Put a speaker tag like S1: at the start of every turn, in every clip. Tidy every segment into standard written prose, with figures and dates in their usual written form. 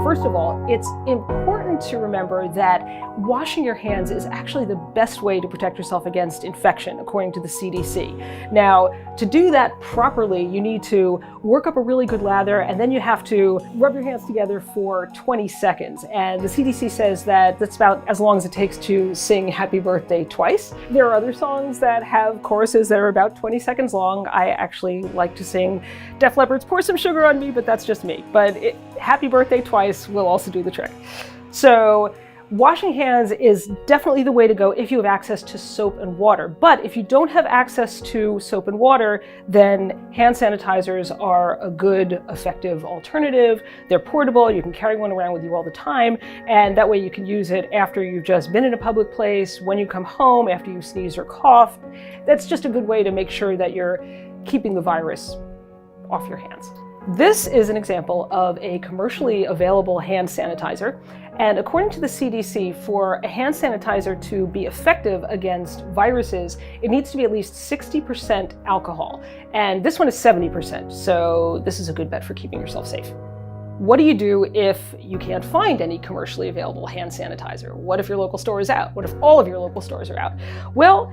S1: First of all, it's important to remember that washing your hands is actually the best way to protect yourself against infection, according to the CDC. Now, to do that properly, you need to work up a really good lather, and then you have to rub your hands together for 20 seconds. And the CDC says that that's about as long as it takes to sing Happy Birthday twice. There are other songs that have choruses that are about 20 seconds long. I actually like to sing Def Leppard's Pour Some Sugar on Me, but that's just me. But Happy Birthday twice will also do the trick. So washing hands is definitely the way to go if you have access to soap and water. But if you don't have access to soap and water, then hand sanitizers are a good, effective alternative. They're portable, you can carry one around with you all the time, and that way you can use it after you've just been in a public place, when you come home, after you sneeze or cough. That's just a good way to make sure that you're keeping the virus off your hands. This is an example of a commercially available hand sanitizer. And according to the CDC, for a hand sanitizer to be effective against viruses, it needs to be at least 60% alcohol. And this one is 70%, so this is a good bet for keeping yourself safe. What do you do if you can't find any commercially available hand sanitizer? What if your local store is out? What if all of your local stores are out? Well,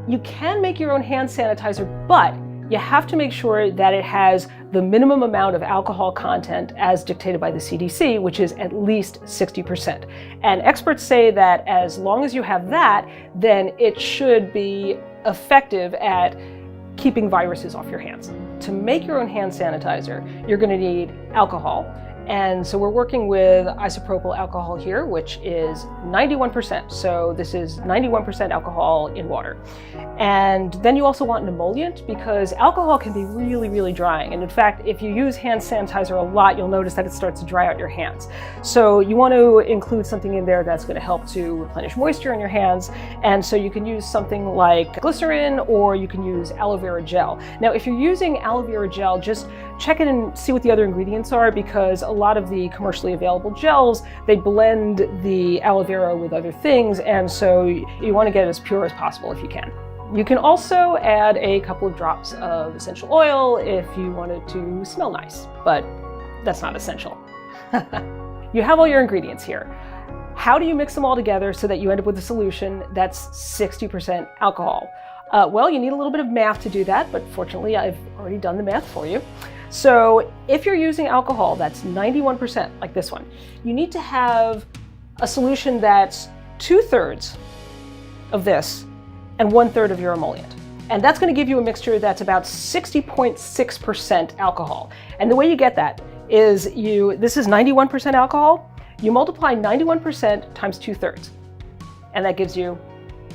S1: you can make your own hand sanitizer, but you have to make sure that it has the minimum amount of alcohol content as dictated by the CDC, which is at least 60%. And experts say that as long as you have that, then it should be effective at keeping viruses off your hands. To make your own hand sanitizer, you're going to need alcohol. And so we're working with isopropyl alcohol here, which is 91%. So this is 91% alcohol in water. And then you also want an emollient, because alcohol can be really, really drying. And in fact, if you use hand sanitizer a lot, you'll notice that it starts to dry out your hands. So you want to include something in there that's going to help to replenish moisture in your hands. And so you can use something like glycerin, or you can use aloe vera gel. Now, if you're using aloe vera gel, just check it and see what the other ingredients are, because a lot of the commercially available gels, they blend the aloe vera with other things, and so you want to get it as pure as possible if you can. You can also add a couple of drops of essential oil if you wanted to smell nice, but that's not essential. You have all your ingredients here. How do you mix them all together so that you end up with a solution that's 60% alcohol? Well, you need a little bit of math to do that, but fortunately I've already done the math for you. So if you're using alcohol that's 91%, like this one, you need to have a solution that's 2/3 of this and 1/3 of your emollient. And that's going to give you a mixture that's about 60.6% alcohol. And the way you get that is this is 91% alcohol, you multiply 91% times 2/3, and that gives you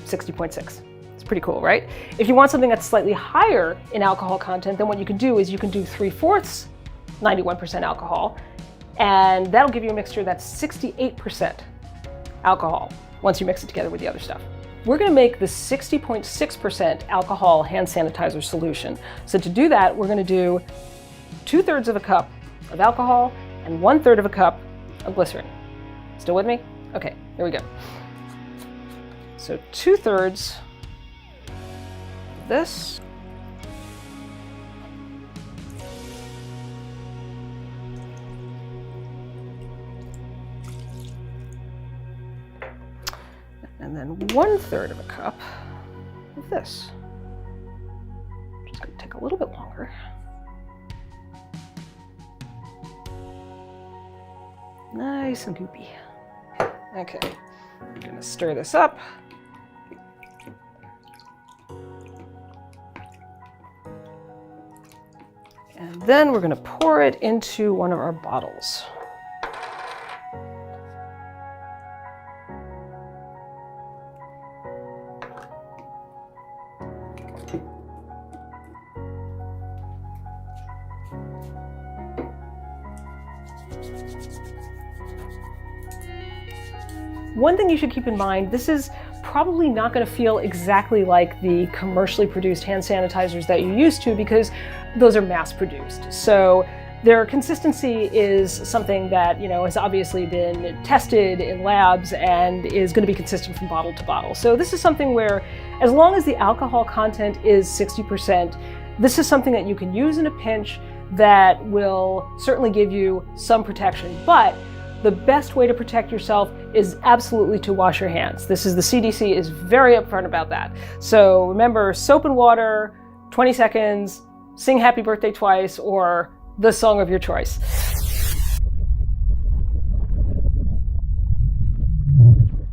S1: 60.6. Pretty cool, right? If you want something that's slightly higher in alcohol content, then what you can do is you can do 3/4 91% alcohol, and that'll give you a mixture that's 68% alcohol once you mix it together with the other stuff. We're going to make the 60.6% alcohol hand sanitizer solution. So to do that, we're going to do 2/3 of a cup of alcohol and 1/3 of a cup of glycerin. Still with me? Okay, here we go. So 2/3 this. And then 1/3 of a cup of this. Just going to take a little bit longer. Nice and goopy. Okay, I'm going to stir this up. And then we're going to pour it into one of our bottles. One thing you should keep in mind, this is probably not going to feel exactly like the commercially produced hand sanitizers that you're used to, because those are mass produced. So their consistency is something that, has obviously been tested in labs and is going to be consistent from bottle to bottle. So this is something where, as long as the alcohol content is 60%, this is something that you can use in a pinch that will certainly give you some protection. But the best way to protect yourself is absolutely to wash your hands. The CDC is very upfront about that. So remember, soap and water, 20 seconds, sing happy birthday twice, or the song of your choice.